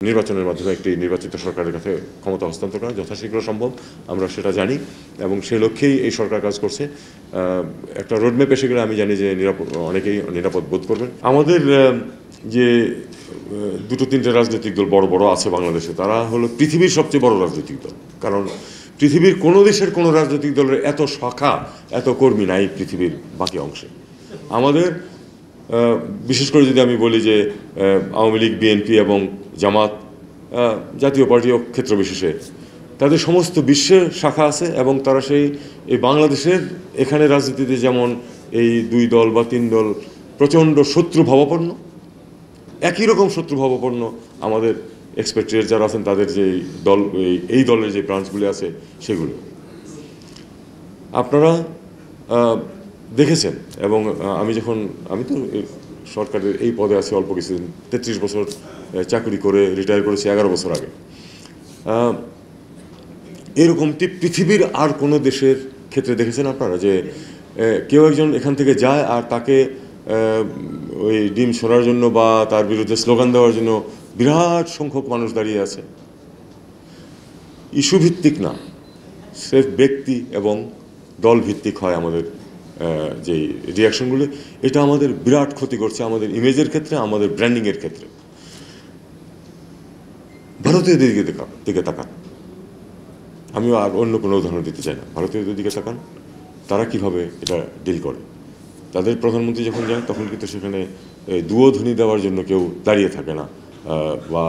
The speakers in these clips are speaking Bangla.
নির্বাচনের মাধ্যমে একটি নির্বাচিত সরকারের কাছে ক্ষমতা হস্তান্তর করা যথাশীঘ্র সম্ভব, আমরা সেটা জানি এবং সেই লক্ষ্যেই এই সরকার কাজ করছে। একটা রোডম্যাপ এসে গেলে আমি জানি যে অনেকেই নিরাপদ বোধ করবেন। আমাদের যে দুটো তিনটে রাজনৈতিক দল বড় বড় আছে বাংলাদেশে, তারা হলো পৃথিবীর সবচেয়ে বড় রাজনৈতিক দল। কারণ পৃথিবীর কোনো দেশের কোনো রাজনৈতিক দলের এত শাখা, এত কর্মী নাই পৃথিবীর বাকি অংশে। আমাদের বিশেষ করে যদি আমি বলি যে আওয়ামী লীগ, বিএনপি এবং জামাত, জাতীয় পার্টিও ক্ষেত্র বিশেষে তাদের সমস্ত বিশ্বের শাখা আছে এবং তারা এই বাংলাদেশের এখানে রাজনীতিতে যেমন এই দুই দল বা তিন দল প্রচণ্ড শত্রু ভাবাপন্ন, একই রকম শত্রু ভাবাপন্ন আমাদের এক্সপেক্টেড যারা আছেন তাদের যে দল, এই দলের যে ব্রাঞ্চগুলি আছে সেগুলো আপনারা দেখেছেন। এবং আমি তো সরকারের এই পদে আছি অল্প কিছুদিন, 33 বছর চাকরি করে রিটায়ার করেছি 11 বছর আগে। এরকম পৃথিবীর আর কোনো দেশের ক্ষেত্রে দেখেছেন আপনারা যে কেউ একজন এখান থেকে যায় আর তাকে ওই ডিম সরার জন্য বা তার বিরুদ্ধে স্লোগান দেওয়ার জন্য বিরাট সংখ্যক মানুষ দাঁড়িয়ে আছে? ইস্যু ভিত্তিক না, সেফ ব্যক্তি এবং দল ভিত্তিক হয় আমাদের যে রিয়াকশনগুলো। এটা আমাদের বিরাট ক্ষতি করছে আমাদের ইমেজের ক্ষেত্রে, আমাদের ব্র্যান্ডিংয়ের ক্ষেত্রে। ভারতীয়দের দিকে তাকান, আমিও আর অন্য কোনো উদাহরণ দিতে চাই না। ভারতীয়দের দিকে তাকান, তারা কিভাবে এটা ডিল করে। তাদের প্রধানমন্ত্রী যখন যায় তখন কিন্তু সেখানে দুয়োধ্বনি দেওয়ার জন্য কেউ দাঁড়িয়ে থাকে না বা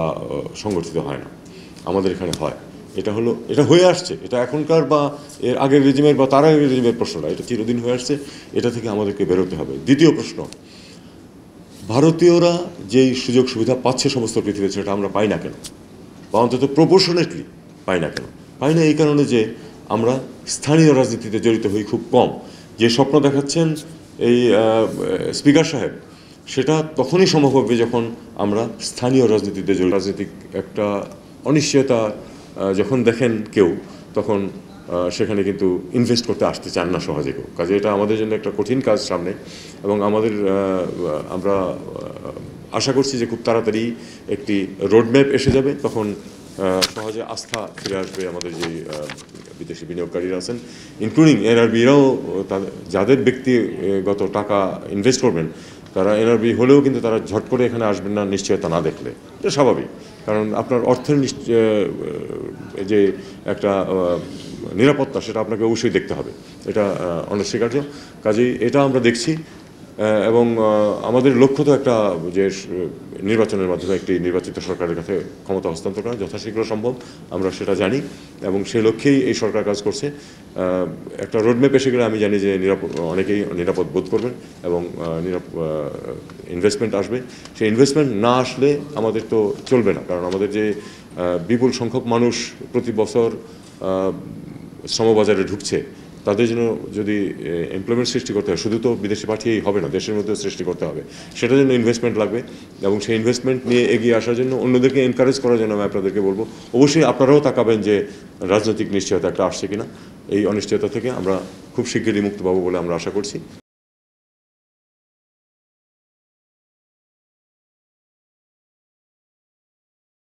সংগঠিত হয় না। আমাদের এখানে হয়। এটা হয়ে আসছে। এটা এখনকার বা এর আগের রেজিমের বা তার আগের রেজিমের প্রশ্নটা, এটা চিরদিন হয়ে আসছে। এটা থেকে আমাদেরকে বেরোতে হবে। দ্বিতীয় প্রশ্ন, ভারতীয়রা যেই সুযোগ সুবিধা পাচ্ছে সমস্ত পৃথিবীতে, সেটা আমরা পাই না কেন? বা অন্তত প্রপোর্শনেটলি পাই না কেন? পাই না এই কারণে যে আমরা স্থানীয় রাজনীতিতে জড়িত হই খুব কম। যে স্বপ্ন দেখাচ্ছেন এই স্পিকার সাহেব, সেটা তখনই সম্ভব হবে যখন আমরা স্থানীয় রাজনীতিতে রাজনৈতিক একটা অনিশ্চয়তা যখন দেখেন কেউ, তখন সেখানে কিন্তু ইনভেস্ট করতে আসতে চান না সহজে কেউ। কাজে এটা আমাদের জন্য একটা কঠিন কাজ সামনে এবং আমরা আশা করছি যে খুব তাড়াতাড়ি একটি রোডম্যাপ এসে যাবে। তখন সহজে আস্থা ফিরে আসবে আমাদের যে বিদেশি বিনিয়োগকারীরা আছেন, ইনক্লুডিং এনআরবিরাও। যাদের ব্যক্তিগত টাকা ইনভেস্ট করবেন তারা এনআরবি হলেও কিন্তু তারা ঝট করে এখানে আসবেন না নিশ্চয়তা না দেখলে। এটা স্বাভাবিক, কারণ আপনার অর্থের যে একটা নিরাপত্তা, সেটা আপনাকে অবশ্যই দেখতে হবে। এটা অনস্বীকার্য। কাজেই এটা আমরা দেখছি এবং আমাদের লক্ষ্য তো একটা যে নির্বাচনের মাধ্যমে একটি নির্বাচিত সরকারের কাছে ক্ষমতা হস্তান্তর করা যথাশীঘ্র সম্ভব, আমরা সেটা জানি এবং সেই লক্ষ্যেই এই সরকার কাজ করছে। একটা রোডম্যাপ এসে গেলে আমি জানি যে অনেকেই নিরাপদ বোধ করবেন এবং ইনভেস্টমেন্ট আসবে। সেই ইনভেস্টমেন্ট না আসলে আমাদের তো চলবে না, কারণ আমাদের যে বিপুল সংখ্যক মানুষ প্রতি বছর শ্রমবাজারে ঢুকছে, তাদের জন্য যদি এমপ্লয়মেন্ট সৃষ্টি করতে হয়, শুধু তো বিদেশে পাঠিয়েই হবে না, দেশের মধ্যেও সৃষ্টি করতে হবে। সেটার জন্য ইনভেস্টমেন্ট লাগবে এবং সেই ইনভেস্টমেন্ট নিয়ে এগিয়ে আসার জন্য অন্যদেরকে এনকারেজ করার জন্য আমি আপনাদেরকে বলবো, অবশ্যই আপনারাও তাকাবেন যে রাজনৈতিক নিশ্চয়তা একটা আসছে কিনা। এই অনিশ্চয়তা থেকে আমরা খুব শিগগিরই মুক্তি পাবো বলে আমরা আশা করছি।